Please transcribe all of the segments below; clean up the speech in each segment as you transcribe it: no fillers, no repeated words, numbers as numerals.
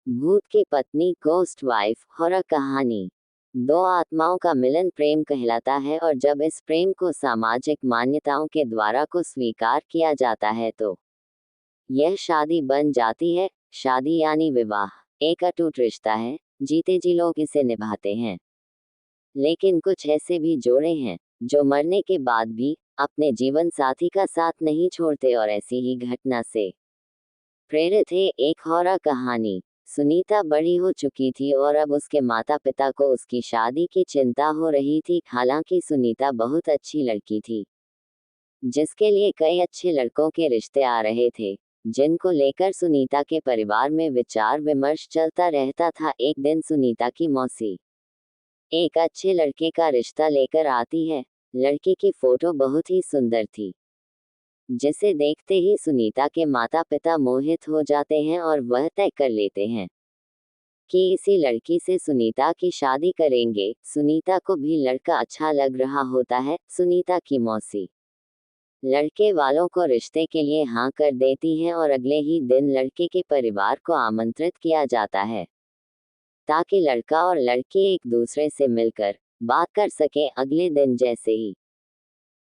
भूत की पत्नी गोस्ट वाइफ हॉरर कहानी। दो आत्माओं का मिलन प्रेम कहलाता है और जब इस प्रेम को सामाजिक मान्यताओं के द्वारा को स्वीकार किया जाता है तो यह शादी बन जाती है। शादी यानी विवाह एक अटूट रिश्ता है, जीते जी लोग इसे निभाते हैं। लेकिन कुछ ऐसे भी जोड़े हैं जो मरने के बाद भी अपने जीवन साथी का साथ नहीं छोड़ते और ऐसी ही घटना से प्रेरित है एक हॉरर कहानी। सुनीता बड़ी हो चुकी थी और अब उसके माता पिता को उसकी शादी की चिंता हो रही थी। हालांकि सुनीता बहुत अच्छी लड़की थी जिसके लिए कई अच्छे लड़कों के रिश्ते आ रहे थे, जिनको लेकर सुनीता के परिवार में विचार विमर्श चलता रहता था। एक दिन सुनीता की मौसी एक अच्छे लड़के का रिश्ता लेकर आती है। लड़की की फोटो बहुत ही सुंदर थी जिसे देखते ही सुनीता के माता पिता मोहित हो जाते हैं और वह तय कर लेते हैं कि इसी लड़की से सुनीता की शादी करेंगे। सुनीता को भी लड़का अच्छा लग रहा होता है। सुनीता की मौसी लड़के वालों को रिश्ते के लिए हाँ कर देती हैं और अगले ही दिन लड़के के परिवार को आमंत्रित किया जाता है ताकि लड़का और लड़की एक दूसरे से मिलकर बात कर सके। अगले दिन जैसे ही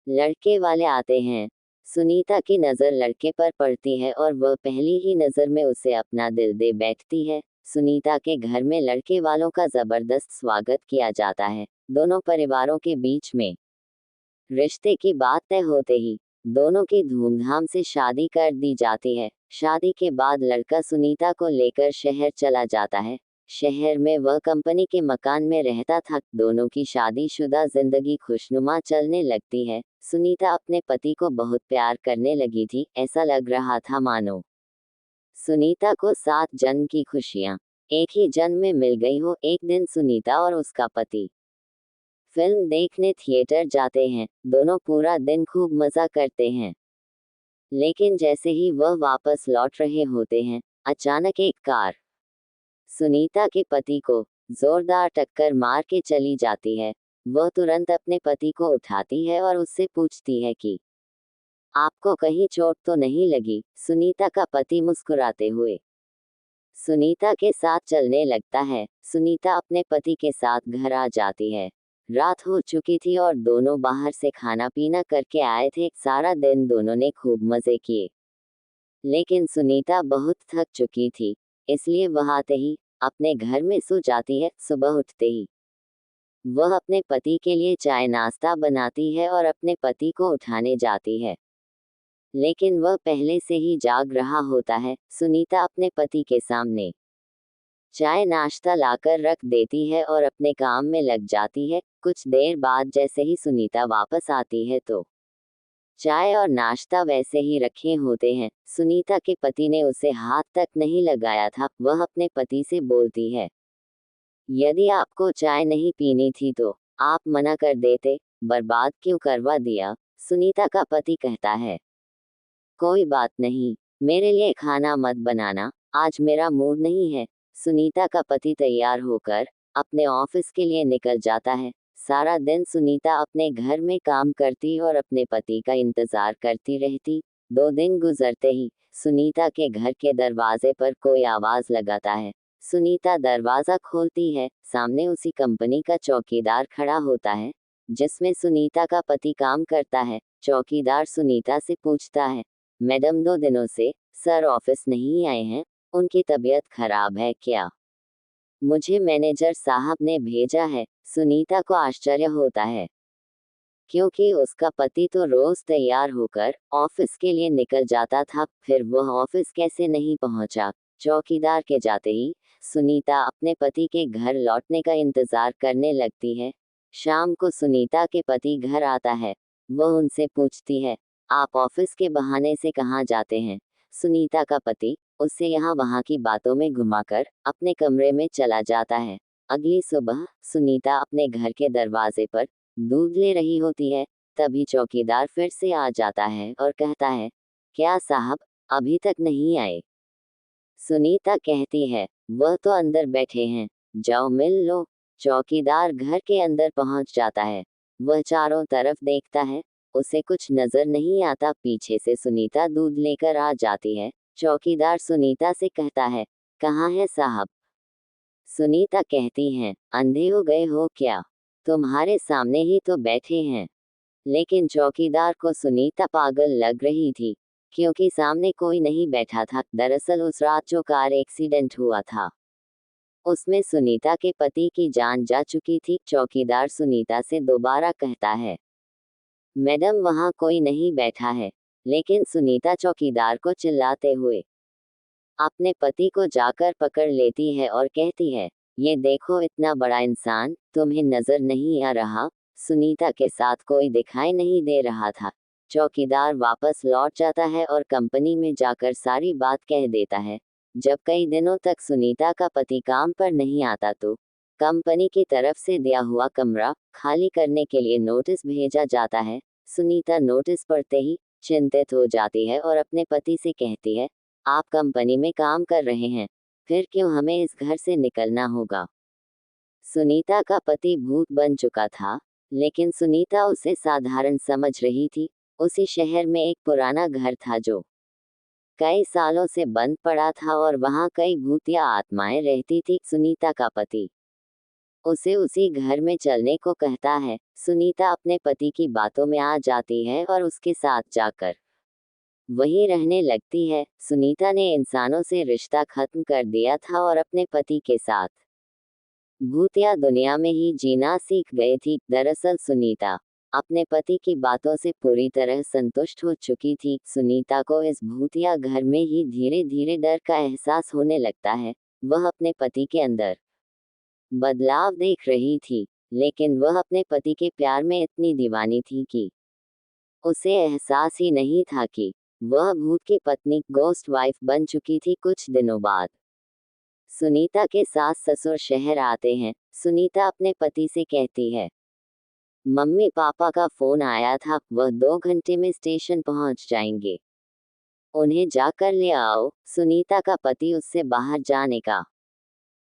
लड़के वाले आते हैं, सुनीता की नज़र लड़के पर पड़ती है और वह पहली ही नज़र में उसे अपना दिल दे बैठती है। सुनीता के घर में लड़के वालों का जबरदस्त स्वागत किया जाता है। दोनों परिवारों के बीच में रिश्ते की बात तय होते ही दोनों की धूमधाम से शादी कर दी जाती है। शादी के बाद लड़का सुनीता को लेकर शहर चला जाता है। शहर में वह कंपनी के मकान में रहता था। दोनों की शादीशुदा जिंदगी खुशनुमा चलने लगती है। सुनीता अपने पति को बहुत प्यार करने लगी थी। ऐसा लग रहा था मानो सुनीता को 7 जन्म की खुशियां एक ही जन्म में मिल गई हो। एक दिन सुनीता और उसका पति फिल्म देखने थिएटर जाते हैं। दोनों पूरा दिन खूब मजा करते हैं, लेकिन जैसे ही वह वापस लौट रहे होते हैं, अचानक एक कार सुनीता के पति को जोरदार टक्कर मार के चली जाती है। वह तुरंत अपने पति को उठाती है और उससे पूछती है कि आपको कहीं चोट तो नहीं लगी। सुनीता का पति मुस्कुराते हुए सुनीता के साथ चलने लगता है। सुनीता अपने पति के साथ घर आ जाती है। रात हो चुकी थी और दोनों बाहर से खाना पीना करके आए थे। सारा दिन दोनों ने खूब मजे किए, लेकिन सुनीता बहुत थक चुकी थी, इसलिए वह आते ही अपने घर में सो जाती है। सुबह उठते ही वह अपने पति के लिए चाय नाश्ता बनाती है और अपने पति को उठाने जाती है, लेकिन वह पहले से ही जाग रहा होता है। सुनीता अपने पति के सामने चाय नाश्ता लाकर रख देती है और अपने काम में लग जाती है। कुछ देर बाद जैसे ही सुनीता वापस आती है तो चाय और नाश्ता वैसे ही रखे होते हैं। सुनीता के पति ने उसे हाथ तक नहीं लगाया था। वह अपने पति से बोलती है, यदि आपको चाय नहीं पीनी थी तो आप मना कर देते, बर्बाद क्यों करवा दिया। सुनीता का पति कहता है, कोई बात नहीं, मेरे लिए खाना मत बनाना, आज मेरा मूड नहीं है। सुनीता का पति तैयार होकर अपने ऑफिस के लिए निकल जाता है। सारा दिन सुनीता अपने घर में काम करती और अपने पति का इंतजार करती रहती। 2 दिन गुजरते ही सुनीता के घर के दरवाजे पर कोई आवाज लगाता है। सुनीता दरवाजा खोलती है। सामने उसी कंपनी का चौकीदार खड़ा होता है जिसमें सुनीता का पति काम करता है। चौकीदार सुनीता से पूछता है, मैडम 2 दिनों से सर ऑफिस नहीं आए हैं, उनकी तबीयत खराब है क्या? मुझे मैनेजर साहब ने भेजा है। सुनीता को आश्चर्य होता है क्योंकि उसका पति तो रोज तैयार होकर ऑफिस के लिए निकल जाता था, फिर वह ऑफिस कैसे नहीं पहुंचा। चौकीदार के जाते ही सुनीता अपने पति के घर लौटने का इंतजार करने लगती है। शाम को सुनीता के पति घर आता है। वह उनसे पूछती है, आप ऑफिस के बहाने से कहाँ जाते हैं? सुनीता का पति उससे यहाँ वहाँ की बातों में घुमाकर अपने कमरे में चला जाता है। अगली सुबह सुनीता अपने घर के दरवाजे पर दूध ले रही होती है। तभी चौकीदार फिर से आ जाता है और कहता है, क्या साहब अभी तक नहीं आए? सुनीता कहती है, वह तो अंदर बैठे हैं, जाओ मिल लो। चौकीदार घर के अंदर पहुंच जाता है। वह चारों तरफ देखता है, उसे कुछ नजर नहीं आता। पीछे से सुनीता दूध लेकर आ जाती है। चौकीदार सुनीता से कहता है, कहाँ है साहब, सुनीता कहती हैं, अंधे हो गए हो क्या? तुम्हारे सामने ही तो बैठे हैं। लेकिन चौकीदार को सुनीता पागल लग रही थी, क्योंकि सामने कोई नहीं बैठा था। दरअसल उस रात जो कार एक्सीडेंट हुआ था, उसमें सुनीता के पति की जान जा चुकी थी। चौकीदार सुनीता से दोबारा कहता है, मैडम वहाँ कोई नहीं बैठा है। लेकिन सुनीता चौकीदार को चिल्लाते हुए अपने पति को जाकर पकड़ लेती है और कहती है, ये देखो इतना बड़ा इंसान, तुम्हें नजर नहीं आ रहा? सुनीता के साथ कोई दिखाई नहीं दे रहा था। चौकीदार वापस लौट जाता है और कंपनी में जाकर सारी बात कह देता है। जब कई दिनों तक सुनीता का पति काम पर नहीं आता तो कंपनी की तरफ से दिया हुआ कमरा खाली करने के लिए नोटिस भेजा जाता है। सुनीता नोटिस पढ़ते ही चिंतित हो जाती है और अपने पति से कहती है, आप कंपनी में काम कर रहे हैं, फिर क्यों हमें इस घर से निकलना होगा? सुनीता का पति भूत बन चुका था, लेकिन सुनीता उसे साधारण समझ रही थी। उसी शहर में एक पुराना घर था जो कई सालों से बंद पड़ा था और वहां कई भूतिया आत्माएं रहती थी। सुनीता का पति उसे उसी घर में चलने को कहता है। सुनीता अपने पति की बातों में आ जाती है और उसके साथ जाकर वहीं रहने लगती है। सुनीता ने इंसानों से रिश्ता खत्म कर दिया था और अपने पति के साथ भूतिया दुनिया में ही जीना सीख गई थी। दरअसल सुनीता अपने पति की बातों से पूरी तरह संतुष्ट हो चुकी थी। सुनीता को इस भूतिया घर में ही धीरे धीरे डर का एहसास होने लगता है। वह अपने पति के अंदर बदलाव देख रही थी, लेकिन वह अपने पति के प्यार में इतनी दीवानी थी कि उसे एहसास ही नहीं था कि वह भूत की पत्नी गोस्ट वाइफ बन चुकी थी। कुछ दिनों बाद सुनीता के सास ससुर शहर आते हैं। सुनीता अपने पति से कहती है, मम्मी पापा का फोन आया था, वह 2 घंटे में स्टेशन पहुंच जाएंगे, उन्हें जाकर ले आओ। सुनीता का पति उससे बाहर जाने का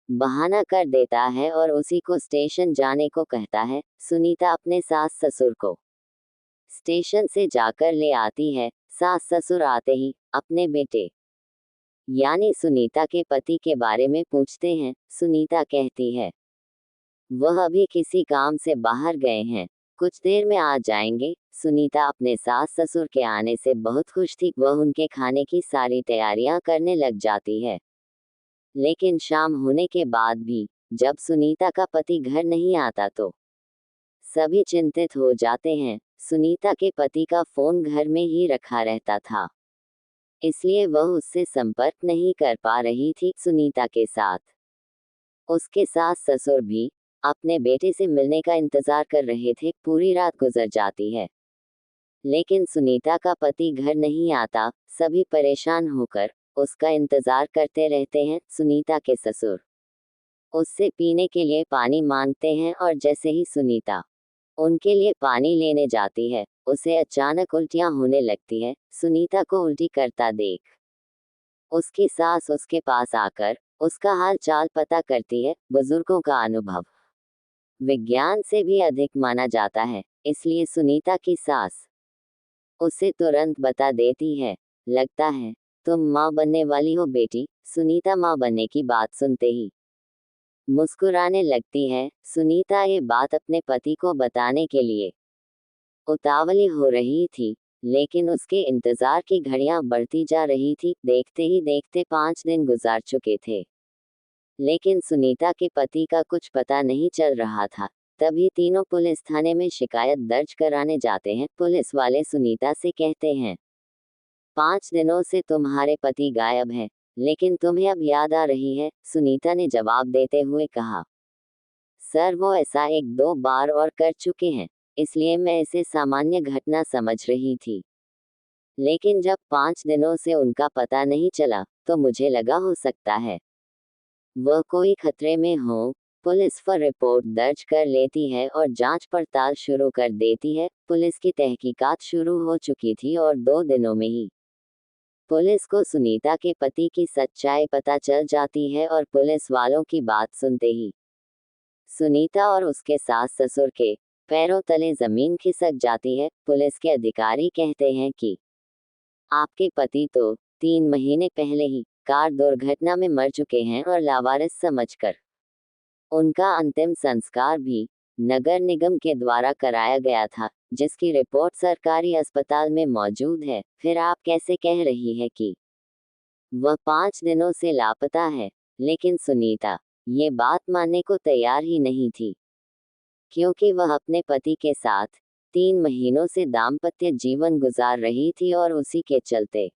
बहाना कर देता है और उसी को स्टेशन जाने को कहता है। सुनीता अपने सास ससुर को स्टेशन से जाकर ले आती है। सास ससुर आते ही अपने बेटे यानी सुनीता के पति के बारे में पूछते हैं। सुनीता कहती है, वह अभी किसी काम से बाहर गए हैं, कुछ देर में आ जाएंगे। सुनीता अपने सास ससुर के आने से बहुत खुश थी। वह उनके खाने की सारी तैयारियां करने लग जाती है। लेकिन शाम होने के बाद भी जब सुनीता का पति घर नहीं आता तो सभी चिंतित हो जाते हैं। सुनीता के पति का फोन घर में ही रखा रहता था, इसलिए वह उससे संपर्क नहीं कर पा रही थी। सुनीता के साथ उसके सास ससुर भी अपने बेटे से मिलने का इंतजार कर रहे थे। पूरी रात गुजर जाती है, लेकिन सुनीता का पति घर नहीं आता। सभी परेशान होकर उसका इंतजार करते रहते हैं। सुनीता के ससुर उससे पीने के लिए पानी मांगते हैं और जैसे ही सुनीता उनके लिए पानी लेने जाती है, उसे अचानक उल्टियां होने लगती है। सुनीता को उल्टी करता देख उसकी सास उसके पास आकर उसका हाल चाल पता करती है। बुजुर्गों का अनुभव विज्ञान से भी अधिक माना जाता है, इसलिए सुनीता की सास उसे तुरंत बता देती है, लगता है तुम माँ बनने वाली हो बेटी। सुनीता माँ बनने की बात सुनते ही मुस्कुराने लगती है। सुनीता ये बात अपने पति को बताने के लिए उतावली हो रही थी, लेकिन उसके इंतजार की घड़ियां बढ़ती जा रही थी। देखते ही देखते 5 दिन गुजार चुके थे, लेकिन सुनीता के पति का कुछ पता नहीं चल रहा था। तभी तीनों पुलिस थाने में शिकायत दर्ज कराने जाते हैं। पुलिस वाले सुनीता से कहते हैं, 5 दिनों से तुम्हारे पति गायब हैं, लेकिन तुम्हें अब याद आ रही है? सुनीता ने जवाब देते हुए कहा, सर वो ऐसा 1-2 बार और कर चुके हैं, इसलिए मैं इसे सामान्य घटना समझ रही थी। लेकिन जब 5 दिनों से उनका पता नहीं चला तो मुझे लगा हो सकता है वह कोई खतरे में हो। पुलिस पर रिपोर्ट दर्ज कर लेती है और जांच पड़ताल शुरू कर देती है। पुलिस की तहकीकात शुरू हो चुकी थी और 2 दिनों में ही पुलिस को सुनीता के पति की सच्चाई पता चल जाती है और पुलिस वालों की बात सुनते ही सुनीता और उसके सास ससुर के पैरों तले जमीन खिसक जाती है। पुलिस के अधिकारी कहते हैं कि आपके पति तो 3 महीने पहले ही कार दुर्घटना में मर चुके हैं और लावारिस समझकर उनका अंतिम संस्कार भी नगर निगम के द्वारा कराया गया था, जिसकी रिपोर्ट सरकारी अस्पताल में मौजूद है। फिर आप कैसे कह रही है कि वह 5 दिनों से लापता है? लेकिन सुनीता ये बात मानने को तैयार ही नहीं थी, क्योंकि वह अपने पति के साथ 3 महीनों से दाम्पत्य जीवन गुजार रही थी और उसी के चलते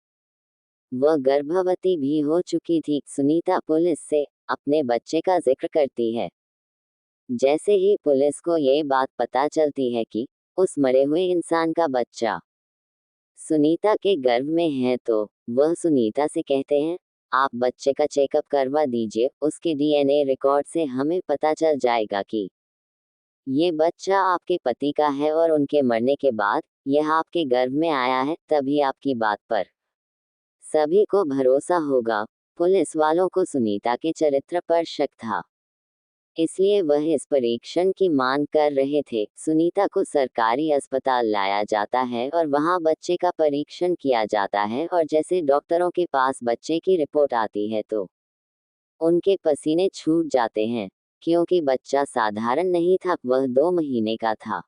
वह गर्भवती भी हो चुकी थी। सुनीता पुलिस से अपने बच्चे का जिक्र करती है। जैसे ही पुलिस को ये बात पता चलती है कि उस मरे हुए इंसान का बच्चा सुनीता के गर्भ में है, तो वह सुनीता से कहते हैं, आप बच्चे का चेकअप करवा दीजिए, उसके डीएनए रिकॉर्ड से हमें पता चल जाएगा कि ये बच्चा आपके पति का है और उनके मरने के बाद यह आपके गर्भ में आया है, तभी आपकी बात पर सभी को भरोसा होगा। पुलिस वालों को सुनीता के चरित्र पर शक था, इसलिए वह इस परीक्षण की मांग कर रहे थे। सुनीता को सरकारी अस्पताल लाया जाता है और वहां बच्चे का परीक्षण किया जाता है, और जैसे डॉक्टरों के पास बच्चे की रिपोर्ट आती है तो उनके पसीने छूट जाते हैं, क्योंकि बच्चा साधारण नहीं था, वह 2 महीने का था।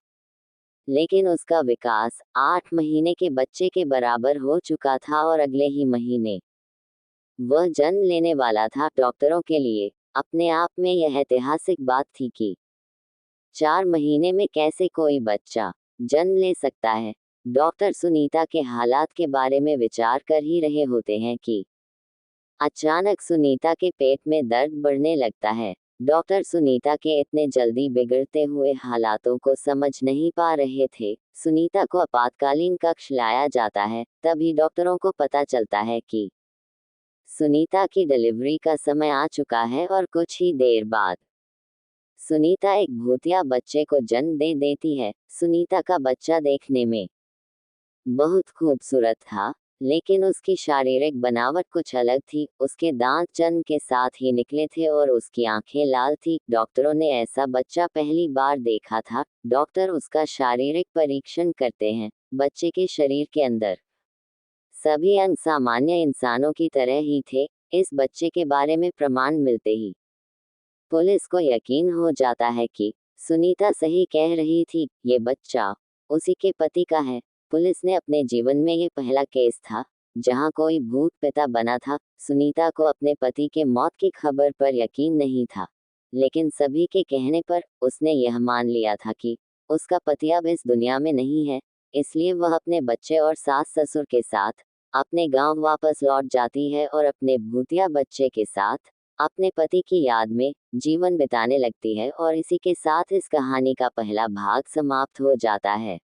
लेकिन उसका विकास 8 महीने के बच्चे के बराबर हो चुका था और अगले ही महीने वह जन्म लेने वाला था। डॉक्टरों के लिए अपने आप में यह ऐतिहासिक बात थी कि 4 महीने में कैसे कोई बच्चा जन्म ले सकता है। डॉक्टर सुनीता के हालात के बारे में विचार कर ही रहे होते हैं कि अचानक सुनीता के पेट में दर्द बढ़ने लगता है। डॉक्टर सुनीता के इतने जल्दी बिगड़ते हुए हालातों को समझ नहीं पा रहे थे। सुनीता को आपातकालीन कक्ष लाया जाता है। तभी डॉक्टरों को पता चलता है कि सुनीता की डिलीवरी का समय आ चुका है और कुछ ही देर बाद सुनीता एक भूतिया बच्चे को जन्म दे देती है। सुनीता का बच्चा देखने में बहुत खूबसूरत था, लेकिन उसकी शारीरिक बनावट कुछ अलग थी। उसके दांत जन्म के साथ ही निकले थे और उसकी आंखें लाल थी। डॉक्टरों ने ऐसा बच्चा पहली बार देखा था। डॉक्टर उसका शारीरिक परीक्षण करते हैं। बच्चे के शरीर के अंदर सभी अंग सामान्य इंसानों की तरह ही थे। इस बच्चे के बारे में प्रमाण मिलते ही पुलिस को यकीन हो जाता है कि सुनीता सही कह रही थी, ये बच्चा उसी के पति का है। पुलिस ने अपने जीवन में ये पहला केस था जहां कोई भूत पिता बना था। सुनीता को अपने पति के मौत की खबर पर यकीन नहीं था, लेकिन सभी के कहने पर उसने यह मान लिया था कि उसका पति अब इस दुनिया में नहीं है। इसलिए वह अपने बच्चे और सास ससुर के साथ अपने गांव वापस लौट जाती है और अपने भूतिया बच्चे के साथ अपने पति की याद में जीवन बिताने लगती है। और इसी के साथ इस कहानी का पहला भाग समाप्त हो जाता है।